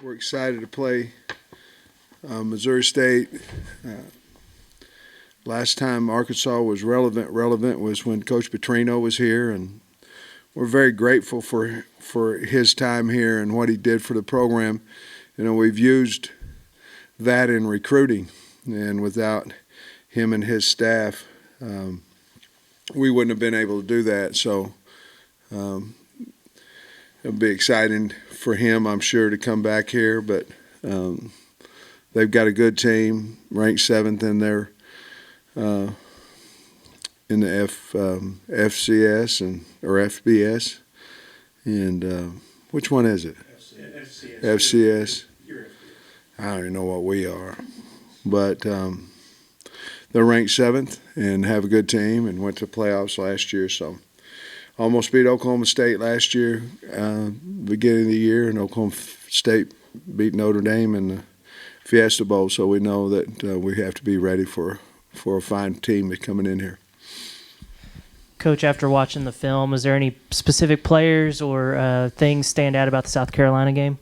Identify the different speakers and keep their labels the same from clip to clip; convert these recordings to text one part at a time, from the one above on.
Speaker 1: We're excited to play Missouri State. Last time Arkansas was relevant was when Coach Petrino was here, and we're very grateful for his time here and what he did for the program. You know, we've used that in recruiting, and without him and his staff, we wouldn't have been able to do that. So it'll be exciting for him, I'm sure, to come back here. But they've got a good team, ranked 7th in their in the FCS or FBS, and which one is it?
Speaker 2: FCS.
Speaker 1: FCS. I don't even know what we are, but they're ranked 7th and have a good team and went to playoffs last year. So almost beat Oklahoma State last year, beginning of the year, and Oklahoma State beat Notre Dame in the Fiesta Bowl. So we know that we have to be ready for a fine team that's coming in here.
Speaker 3: Coach, after watching the film, is there any specific players or things stand out about the South Carolina game?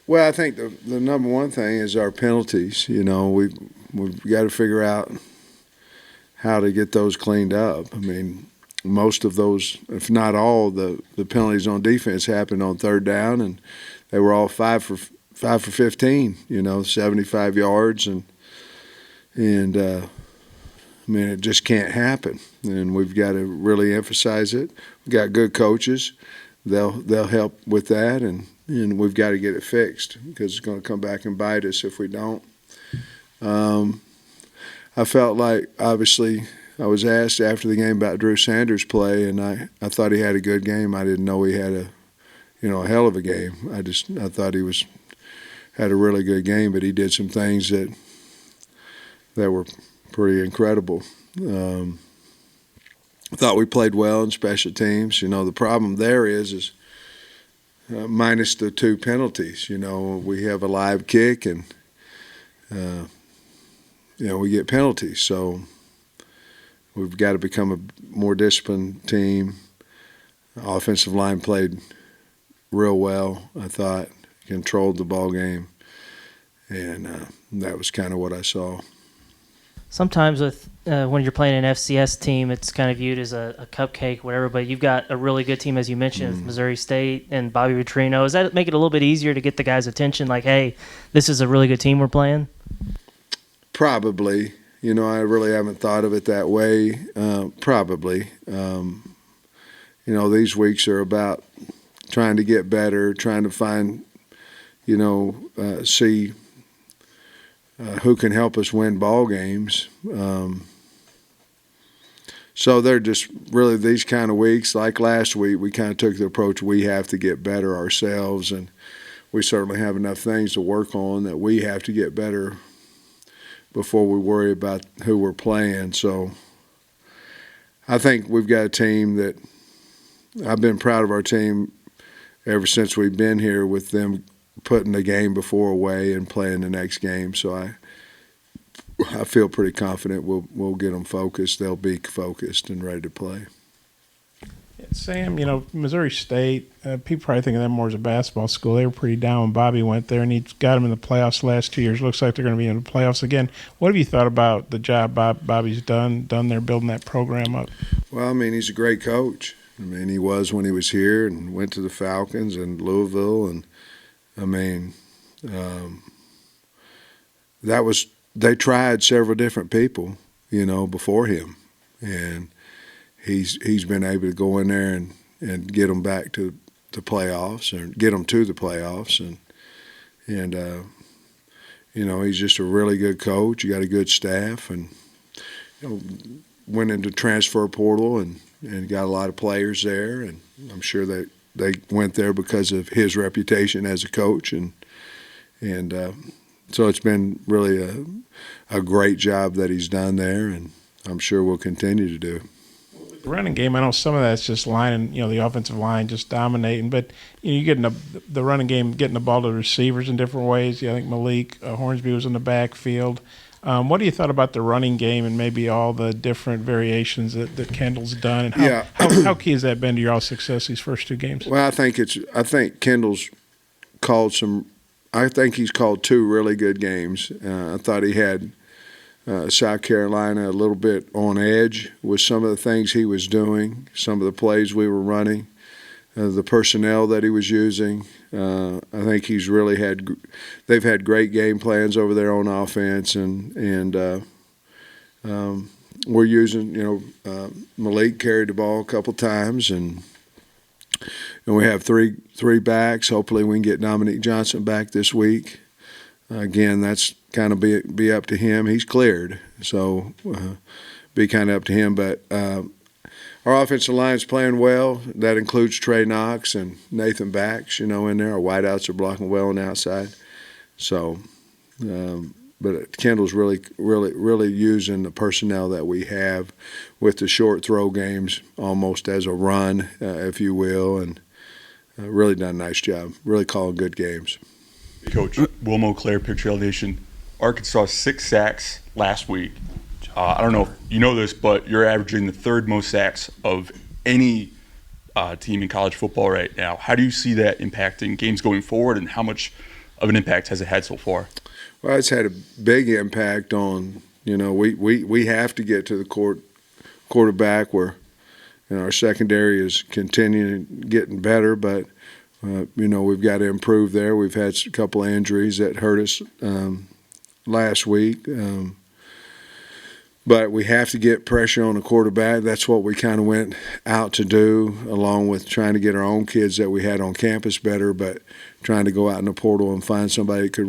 Speaker 1: Well, I think the number one thing is our penalties. You know, we've got to figure out how to get those cleaned up. I mean, most of those, if not all, the penalties on defense happened on 3rd down, and they were all 5 for 15. You know, 75 yards, and I mean, it just can't happen, and we've got to really emphasize it. We've got good coaches; they'll help with that, and we've got to get it fixed because it's going to come back and bite us if we don't. I felt like, obviously, I was asked after the game about Drew Sanders' play, and I thought he had a good game. I didn't know he had a hell of a game. I thought he had a really good game, but he did some things that were pretty incredible. I thought we played well in special teams. You know, the problem there is minus the 2 penalties. You know, we have a live kick, and we get penalties. So we've got to become a more disciplined team. The offensive line played real well, I thought, controlled the ball game, and that was kind of what I saw.
Speaker 3: Sometimes with when you're playing an FCS team, it's kind of viewed as a cupcake, whatever, but you've got a really good team, as you mentioned, with Missouri State and Bobby Petrino. Does that make it a little bit easier to get the guys' attention, like, hey, this is a really good team we're playing?
Speaker 1: Probably. You know, I really haven't thought of it that way. Probably. You know, these weeks are about trying to get better, trying to find, see who can help us win ball games. So they're just really these kind of weeks. Like last week, we kind of took the approach we have to get better ourselves, and we certainly have enough things to work on that we have to get better before we worry about who we're playing. So I think we've got a team that I've been proud of our team ever since we've been here, with them putting the game before away and playing the next game. So I feel pretty confident we'll get them focused. They'll be focused and ready to play.
Speaker 2: Sam, you know, Missouri State, people probably think of them more as a basketball school. They were pretty down when Bobby went there, and he got them in the playoffs the last 2 years. Looks like they're going to be in the playoffs again. What have you thought about the job Bobby's done there building that program up? Well,
Speaker 1: I mean, he's a great coach. I mean, he was when he was here and went to the Falcons and Louisville, and I mean, they tried several different people, before him, and he's been able to go in there and get them back to the playoffs, or get them to the playoffs, and he's just a really good coach. You got a good staff, and went into transfer portal and got a lot of players there, and I'm sure that they went there because of his reputation as a coach, and so it's been really a great job that he's done there, and I'm sure we'll continue to do.
Speaker 2: The running game, I know some of that's just lining, the offensive line just dominating, but you getting the running game, getting the ball to the receivers in different ways. I think Malik Hornsby was in the backfield. What do you thought about the running game and maybe all the different variations that Kendall's done, and how key has that been to your all success these first 2 games?
Speaker 1: Well, I think Kendall's called two really good games. I thought he had South Carolina a little bit on edge with some of the things he was doing, some of the plays we were running, the personnel that he was using. I think he's really they've had great game plans over there on offense, and we're using, Malik carried the ball a couple times, and we have three backs. Hopefully we can get Dominique Johnson back this week. Again, that's kind of be up to him. He's cleared, so be kind of up to him. But our offensive line is playing well. That includes Trey Knox and Nathan Bax, in there. Our wideouts are blocking well on the outside. So, but Kendall's really using the personnel that we have with the short throw games almost as a run, if you will, and really done a nice job. Really calling good games.
Speaker 4: Coach, Wilmo Claire, picture elevation. Arkansas 6 sacks last week. I don't know if you know this, but you're averaging the third most sacks of any team in college football right now. How do you see that impacting games going forward, and how much of an impact has it had so far?
Speaker 1: Well, it's had a big impact on, we have to get to the quarterback where, our secondary is continuing getting better, but we've got to improve there. We've had a couple of injuries that hurt us last week. But we have to get pressure on the quarterback. That's what we kind of went out to do, along with trying to get our own kids that we had on campus better, but trying to go out in the portal and find somebody that could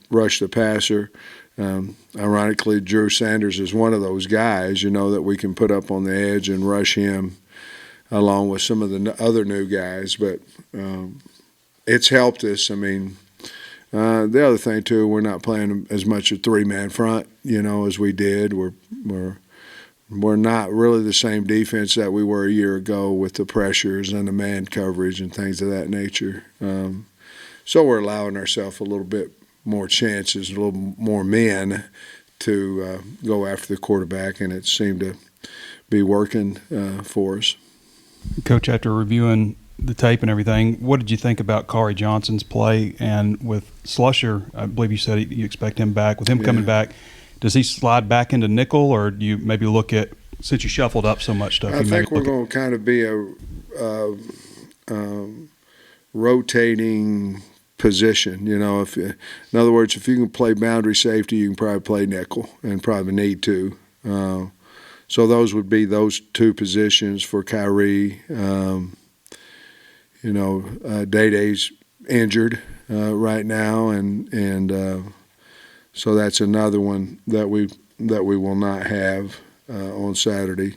Speaker 1: rush the passer. Ironically, Drew Sanders is one of those guys, that we can put up on the edge and rush him along with some of the other new guys. But it's helped us. The other thing too, we're not playing as much a three-man front, as we did. We're not really the same defense that we were a year ago with the pressures and the man coverage and things of that nature. So we're allowing ourselves a little bit more chances, a little more men to go after the quarterback, and it seemed to be working for us.
Speaker 5: Coach, after reviewing the tape and everything, what did you think about Kari Johnson's play? And with Slusher, I believe you said you expect him back. With him coming back, does he slide back into nickel, or do you maybe look at, since you shuffled up so much stuff?
Speaker 1: I think we're going to kind of be a rotating position. In other words, if you can play boundary safety, you can probably play nickel and probably need to. So those would be those two positions for Kyrie. Day-Day's injured right now, and so that's another one that we will not have on Saturday.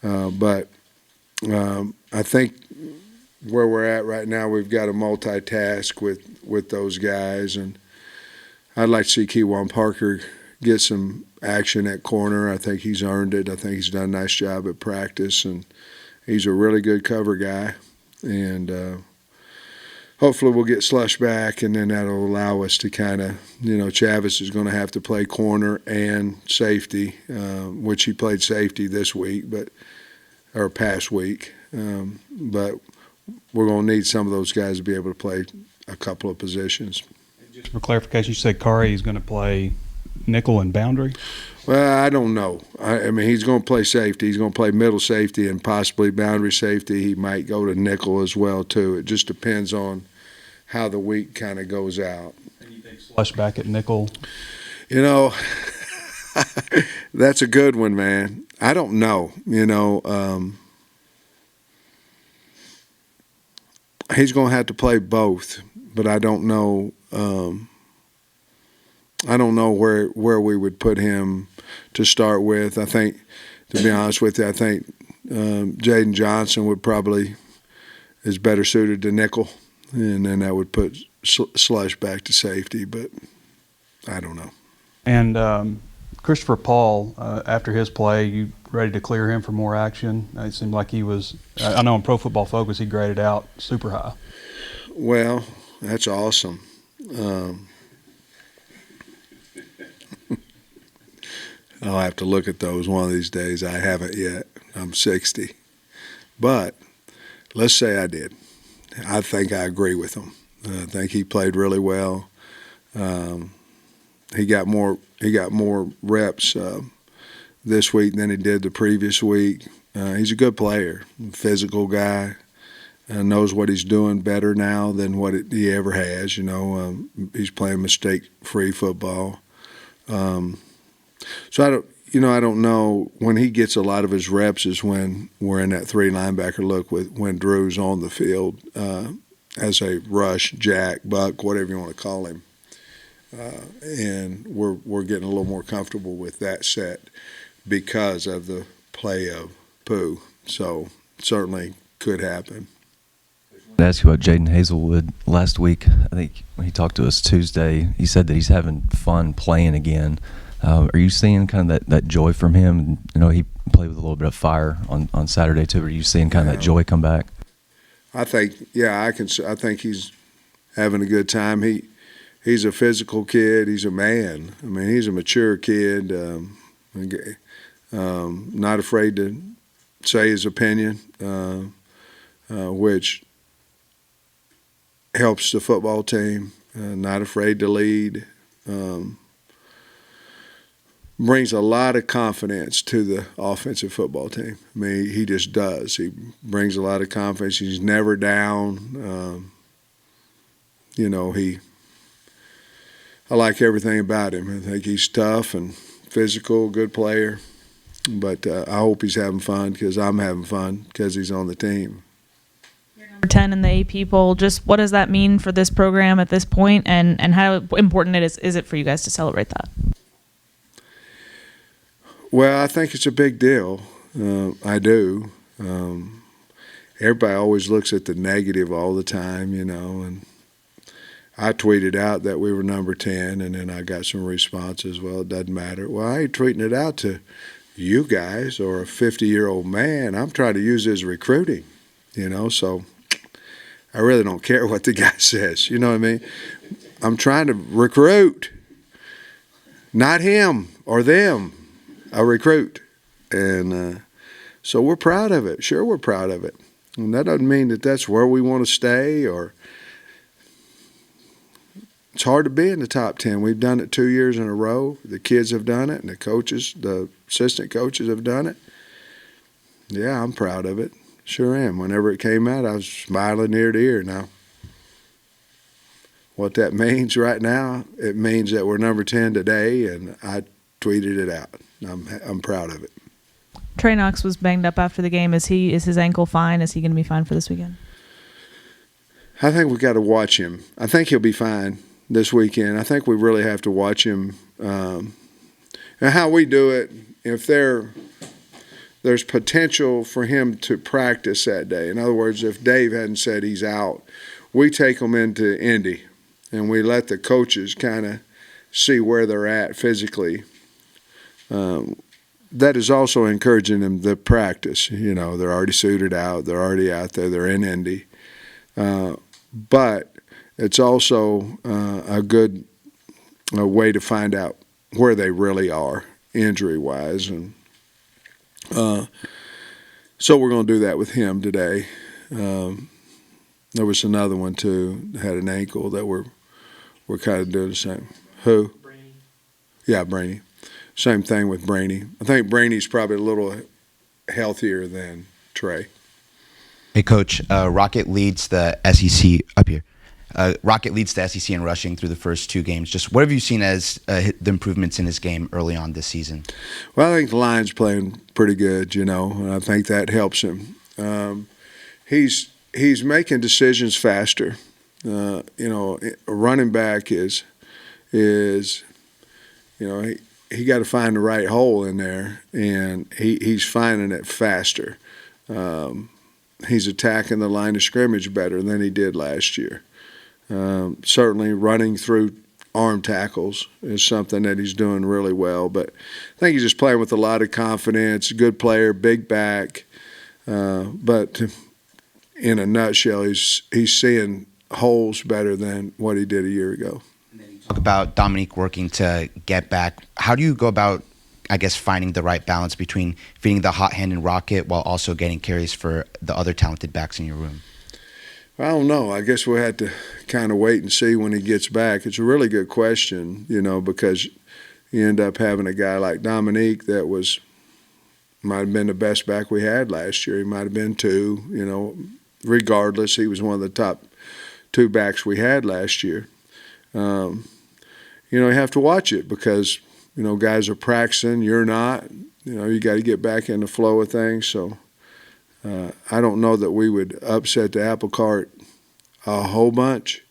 Speaker 1: But I think where we're at right now, we've got to multitask with those guys, and I'd like to see Keywan Parker get some action at corner. I think he's earned it. I think he's done a nice job at practice, and he's a really good cover guy. And hopefully we'll get Slush back, and then that'll allow us to kind of, Chavis is going to have to play corner and safety, which he played safety this week, or past week. But we're going to need some of those guys to be able to play a couple of positions.
Speaker 5: Just for clarification, you said Kari is going to play nickel and boundary?
Speaker 1: Well, I don't know. He's going to play safety. He's going to play middle safety and possibly boundary safety. He might go to nickel as well, too. It just depends on how the week kind of goes out.
Speaker 5: And you think Slush back at nickel?
Speaker 1: That's a good one, man. I don't know. He's going to have to play both, but I don't know. I don't know where we would put him to start with. I think, to be honest with you, Jaden Johnson is better suited to nickel, and then that would put Slush back to safety, but I don't know.
Speaker 5: And Christopher Paul, after his play, you ready to clear him for more action? It seemed like he was – I know in Pro Football Focus he graded out super high.
Speaker 1: Well, that's awesome. I'll have to look at those one of these days. I haven't yet. I'm 60. But let's say I did. I think I agree with them. I think he played really well. He got more reps this week than he did the previous week. He's a good player, physical guy. Knows what he's doing better now than what he ever has. He's playing mistake-free football. So I don't know when he gets a lot of his reps is when we're in that 3 linebacker look when Drew's on the field as a rush, jack, buck, whatever you want to call him. And we're getting a little more comfortable with that set because of the play of Pooh. So certainly could happen.
Speaker 6: To ask you about Jaden Hazelwood last week. I think when he talked to us Tuesday, he said that he's having fun playing again. Are you seeing kind of that joy from him? He played with a little bit of fire on Saturday too. But are you seeing kind of that joy come back?
Speaker 1: I think, I think he's having a good time. He's a physical kid. He's a man. I mean, he's a mature kid. Not afraid to say his opinion, which helps the football team. Not afraid to lead. Brings a lot of confidence to the offensive football team. I mean, he just does. He brings a lot of confidence. He's never down. I like everything about him. I think he's tough and physical, good player. But I hope he's having fun because I'm having fun because he's on the team.
Speaker 7: Number 10 in the AP poll. Just what does that mean for this program at this point, and how important is it for you guys to celebrate that?
Speaker 1: Well, I think it's a big deal. I do. Everybody always looks at the negative all the time, and I tweeted out that we were number 10, and then I got some responses, well, it doesn't matter. Well, I ain't tweeting it out to you guys or a 50-year-old man. I'm trying to use it as recruiting, so I really don't care what the guy says. You know what I mean? I'm trying to recruit, not him or them. I recruit. And so we're proud of it. Sure, we're proud of it. And that doesn't mean that that's where we want to stay or it's hard to be in the top 10. We've done it 2 years in a row. The kids have done it, and the assistant coaches have done it. Yeah, I'm proud of it. Sure am. Whenever it came out, I was smiling ear to ear. Now, what that means right now, it means that we're number 10 today, and I tweeted it out. I'm proud of it.
Speaker 7: Trey Knox was banged up after the game. Is his ankle fine? Is he going to be fine for this weekend?
Speaker 1: I think we got to watch him. I think he'll be fine this weekend. I think we really have to watch him. And how we do it, if there's potential for him to practice that day. In other words, if Dave hadn't said he's out, we take him into Indy and we let the coaches kind of see where they're at physically. That is also encouraging them to practice. They're already suited out. They're already out there. They're in Indy. But it's also a good way to find out where they really are injury-wise. And so we're going to do that with him today. There was another one, too, that had an ankle that we're kind of doing the same. Who?
Speaker 3: Brainy.
Speaker 1: Yeah, Brainy. Same thing with Brainy. I think Brainy's probably a little healthier than Trey.
Speaker 8: Hey, Coach. Rocket leads the SEC up here. Rocket leads the SEC in rushing through the first 2 games. Just what have you seen as the improvements in his game early on this season?
Speaker 1: Well, I think the line's playing pretty good, and I think that helps him. He's making decisions faster. A running back is he got to find the right hole in there, and he's finding it faster. He's attacking the line of scrimmage better than he did last year. Certainly running through arm tackles is something that he's doing really well. But I think he's just playing with a lot of confidence, good player, big back. But in a nutshell, he's seeing holes better than what he did a year ago.
Speaker 8: Talk about Dominique working to get back. How do you go about, I guess, finding the right balance between feeding the hot hand in Rocket while also getting carries for the other talented backs in your room?
Speaker 1: I don't know. I guess we'll have to kind of wait and see when he gets back. It's a really good question, because you end up having a guy like Dominique that might have been the best back we had last year. He might have been two, regardless. He was one of the top two backs we had last year. You have to watch it because, guys are practicing. You're not. You got to get back in the flow of things. So I don't know that we would upset the apple cart a whole bunch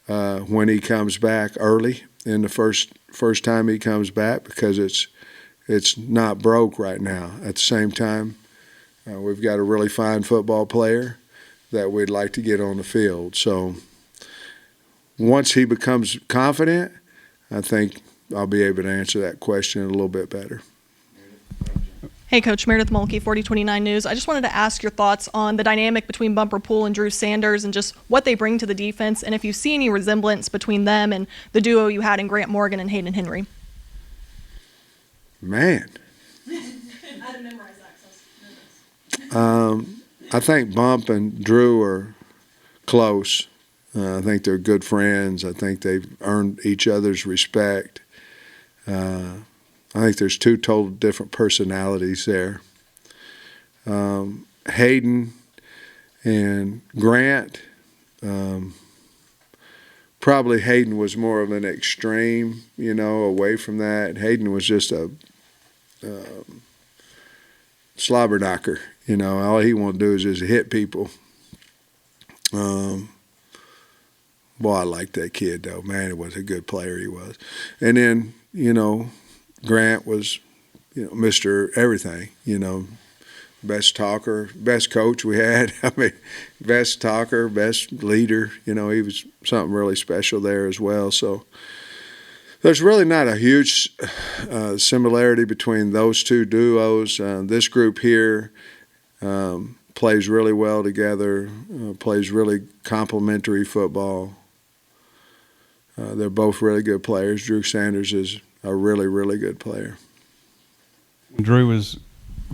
Speaker 1: when he comes back early in the first time he comes back, because it's not broke right now. At the same time, we've got a really fine football player that we'd like to get on the field. So once he becomes confident, I think I'll be able to answer that question a little bit better.
Speaker 9: Hey, Coach. Meredith Mulkey, 4029 News. I just wanted to ask your thoughts on the dynamic between Bumper Pool and Drew Sanders and just what they bring to the defense, and if you see any resemblance between them and the duo you had in Grant Morgan and Hayden Henry.
Speaker 1: Man.
Speaker 9: I didn't memorize that.
Speaker 1: I think Bump and Drew are close. I think they're good friends. I think they've earned each other's respect. I think there's two total different personalities there. Hayden and Grant, probably Hayden was more of an extreme, away from that. Hayden was just a slobber knocker. All he wanted to do is just hit people. Boy, I liked that kid, though. Man, it was a good player he was. And then, Grant was, Mr. Everything, best talker, best coach we had. Best talker, best leader. He was something really special there as well. So there's really not a huge similarity between those two duos. This group here plays really well together, plays really complementary football. They're both really good players. Drew Sanders is a really, really good player.
Speaker 5: Drew was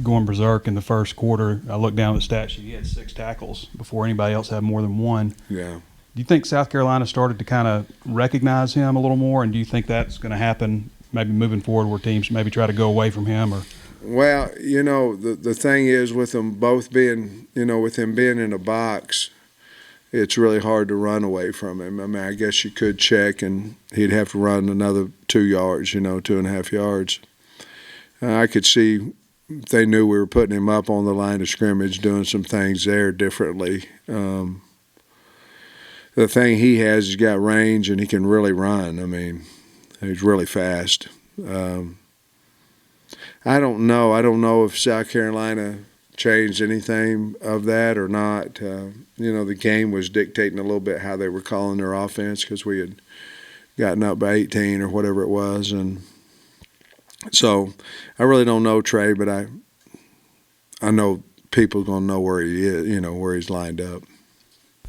Speaker 5: going berserk in the first quarter. I looked down at the stat sheet. He had 6 tackles before anybody else had more than one.
Speaker 1: Yeah.
Speaker 5: Do you think South Carolina started to kind of recognize him a little more, and do you think that's going to happen maybe moving forward where teams maybe try to go away from him? Or
Speaker 1: Well, the thing is with them both being, with him being in a box, it's really hard to run away from him. I mean, I guess you could check and he'd have to run another 2 yards, 2.5 yards. I could see if they knew we were putting him up on the line of scrimmage, doing some things there differently. The thing he has, he's got range and he can really run. I mean, he's really fast. I don't know. I don't know if South Carolina changed anything of that or not. The game was dictating a little bit how they were calling their offense because we had gotten up by 18 or whatever it was. And so I really don't know, Trey, but I know people are going to know where he is, where he's lined up.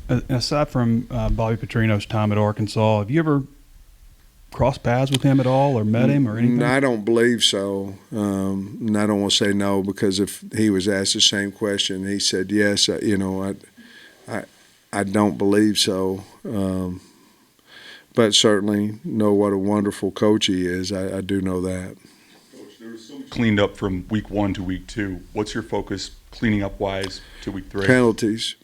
Speaker 5: aside from Bobby Petrino's time at Arkansas, have you ever crossed paths with him at all or met him or anything?
Speaker 1: I don't believe so. And I don't want to say no because if he was asked the same question, he said yes. I don't believe so. But certainly know what a wonderful coach he is. I do know that.
Speaker 4: Coach, there was so much cleaned up from week 1 to week 2. What's your focus cleaning up wise to week 3?
Speaker 1: Penalties.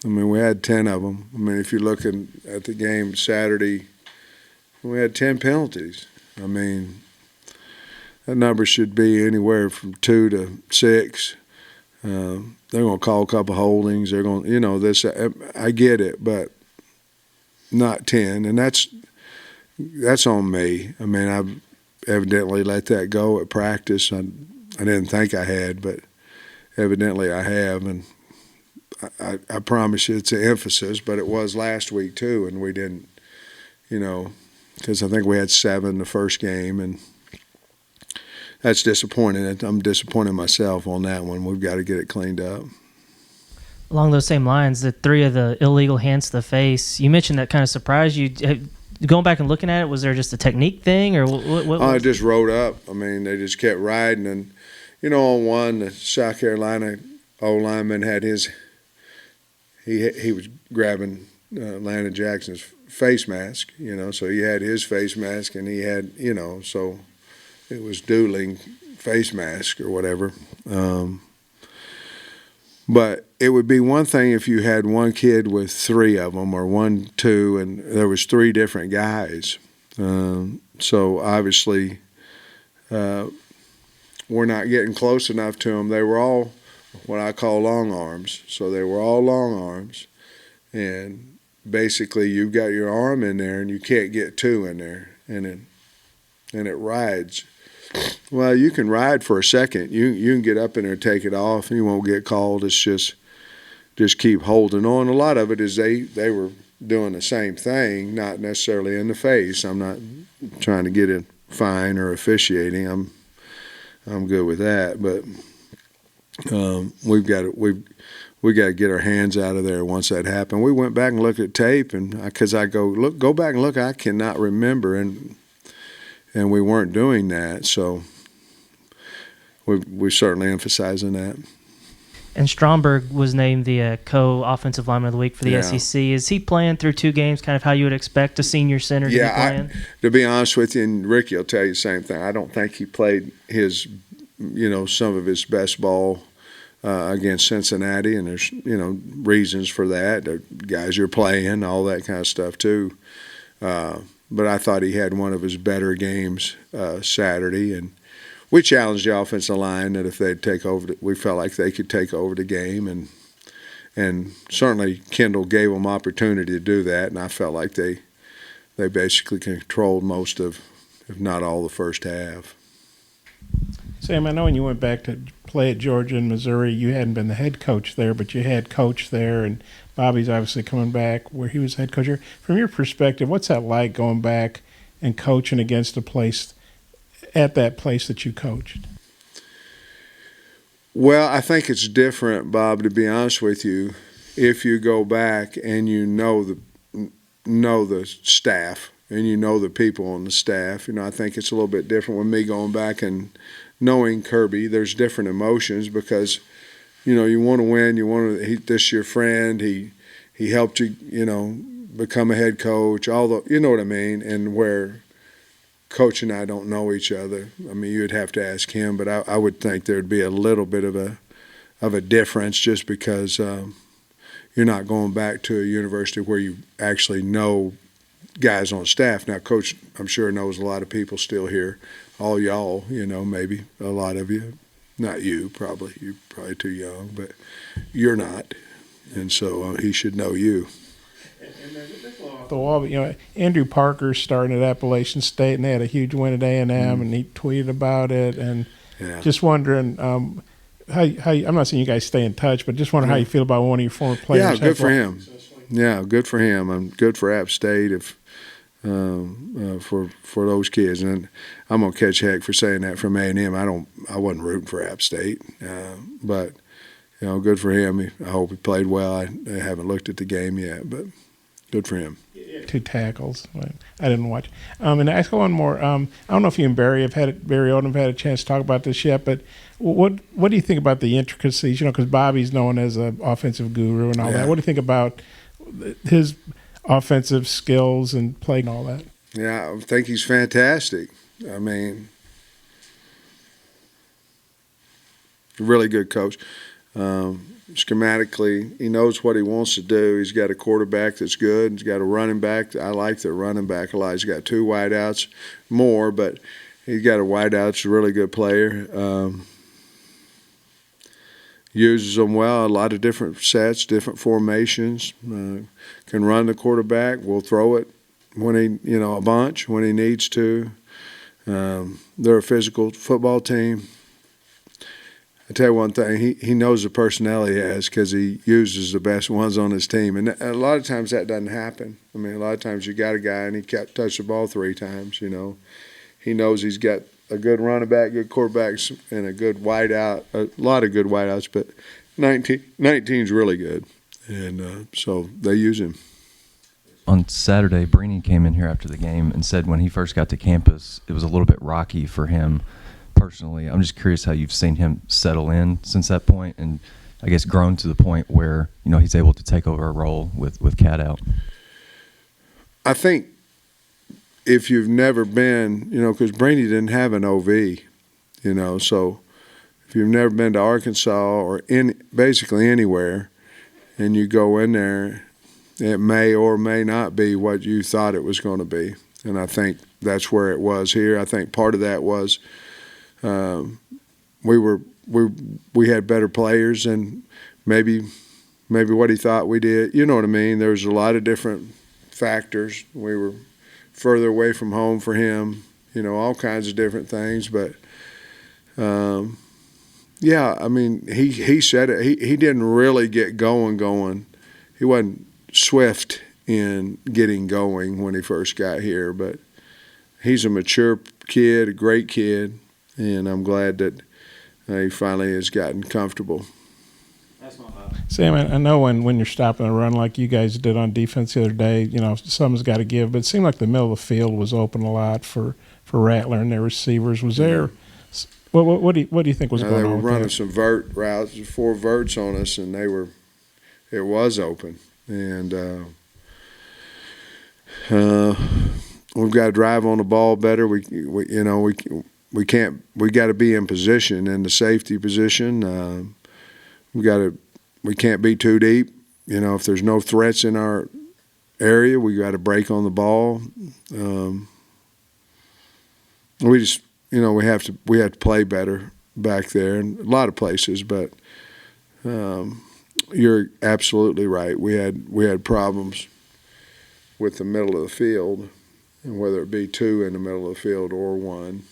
Speaker 1: I mean, we had 10 of them. I mean, if you're looking at the game Saturday, we had 10 penalties. I mean, that number should be anywhere from 2 to 6. They're going to call a couple holdings. They're going to, this. I get it, but not 10. And that's on me. I mean, I've evidently let that go at practice. I didn't think I had, but evidently I have. And I promise you it's an emphasis, but it was last week too, and we didn't, because I think we had 7 the first game, and that's disappointing. I'm disappointed myself on that one. We've got to get it cleaned up.
Speaker 3: Along those same lines, the 3 of the illegal hands to the face, you mentioned that kind of surprised you. Going back and looking at it, was there just a technique thing, or what
Speaker 1: I just rode up. I mean, they just kept riding, and on one, the South Carolina O-lineman had he was grabbing Landon Jackson's face mask, so he had his face mask and he had, so it was dueling face mask or whatever. But it would be one thing if you had one kid with three of them or 1, 2, and there was 3 different guys. So obviously we're not getting close enough to them. They were all what I call long arms. So they were all long arms. And basically you've got your arm in there and you can't get 2 in there. And it rides. Well, you can ride for a second. You can get up in there and take it off and you won't get called. It's just keep holding on. A lot of it is they were doing the same thing, not necessarily in the face. I'm not trying to get a fine or officiating. I'm good with that, but we got to get our hands out of there once that happened. We went back and looked at tape, and because I go back and look, I cannot remember, and we weren't doing that, so we're certainly emphasizing that.
Speaker 3: And Stromberg was named the co-offensive lineman of the week for the SEC. Is he playing through 2 games, kind of how you would expect a senior center to be playing?
Speaker 1: To be honest with you, and Ricky will tell you the same thing, I don't think he played his, some of his best ball against Cincinnati, and there's, reasons for that. The guys you're playing, all that kind of stuff too. But I thought he had one of his better games Saturday, and we challenged the offensive line that if they'd take over, we felt like they could take over the game, and certainly Kendall gave them opportunity to do that, and I felt like they basically controlled most of, if not all, the first half.
Speaker 2: Sam, I know when you went back to play at Georgia and Missouri, you hadn't been the head coach there, but you had coached there, and Bobby's obviously coming back where he was head coach here. From your perspective, what's that like going back and coaching against a place at that place that you coached?
Speaker 1: Well, I think it's different, Bob, to be honest with you, if you go back and you know the staff and you know the people on the staff. I think it's a little bit different with me going back and knowing Kirby. There's different emotions because, you want to win. You want to. This is your friend. He helped you, become a head coach. Although, you know what I mean. And where Coach and I don't know each other. I mean, you'd have to ask him, but I would think there'd be a little bit of a difference just because you're not going back to a university where you actually know guys on staff. Now, Coach, I'm sure knows a lot of people still here. All y'all, maybe a lot of you. Not you, probably. You're probably too young, but you're not. And so he should know you.
Speaker 2: Off the wall, but Andrew Parker's starting at Appalachian State, and they had a huge win at A&M, and he tweeted about it. And just wondering how I'm not saying you guys stay in touch, but just wondering how you feel about one of your former players.
Speaker 1: Yeah, good for him. Yeah, good for him. I'm good for App State if for those kids, and I'm gonna catch heck for saying that from A&M. I wasn't rooting for App State, but good for him. I hope he played well. I haven't looked at the game yet, but. Good for him.
Speaker 2: 2 tackles. I didn't watch. And I ask one more. I don't know if you and Barry Odom have had a chance to talk about this yet, but what do you think about the intricacies? Because Bobby's known as an offensive guru and all that. What do you think about his offensive skills and play and all that?
Speaker 1: Yeah, I think he's fantastic. I mean, really good coach. Schematically, he knows what he wants to do. He's got a quarterback that's good. He's got a running back. I like the running back a lot. He's got 2 wideouts more, but he's got a wideout that's a really good player. Uses them well, a lot of different sets, different formations. Can run the quarterback. Will throw it when he, a bunch when he needs to. They're a physical football team. I tell you one thing, he knows the personnel he has because he uses the best ones on his team. And a lot of times that doesn't happen. I mean, a lot of times you got a guy and he can't touch the ball 3 times, He knows he's got a good running back, good quarterbacks, and a good wideout, a lot of good wideouts, but 19's really good. And so they use him.
Speaker 6: On Saturday, Brini came in here after the game and said when he first got to campus, it was a little bit rocky for him personally. I'm just curious how you've seen him settle in since that point, and I guess, grown to the point where, he's able to take over a role with Cat out?
Speaker 1: I think if you've never been, because Brady didn't have an OV, so if you've never been to Arkansas or basically anywhere, and you go in there, it may or may not be what you thought it was going to be. And I think that's where it was here. I think part of that was we had better players and maybe what he thought we did. You know what I mean? There was a lot of different factors. We were further away from home for him, all kinds of different things. But yeah, I mean, he said it. He didn't really get going. He wasn't swift in getting going when he first got here, but he's a mature kid, a great kid, and I'm glad that he finally has gotten comfortable.
Speaker 2: Sam, I know when you're stopping a run like you guys did on defense the other day, something's got to give, but it seemed like the middle of the field was open a lot for Rattler and their receivers. Was there what do you think was going on?
Speaker 1: They were
Speaker 2: with
Speaker 1: running
Speaker 2: that?
Speaker 1: some vert routes, 4 verts on us, and it was open. And we've got to drive on the ball better. We can't. We got to be in position, in the safety position. We can't be too deep. If there's no threats in our area, we got to break on the ball. We just we have to play better back there in a lot of places, but. You're absolutely right. We had problems with the middle of the field, and whether it be 2 in the middle of the field or 1,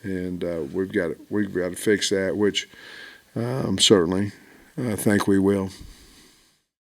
Speaker 1: and we've got to fix that, which certainly I think we will.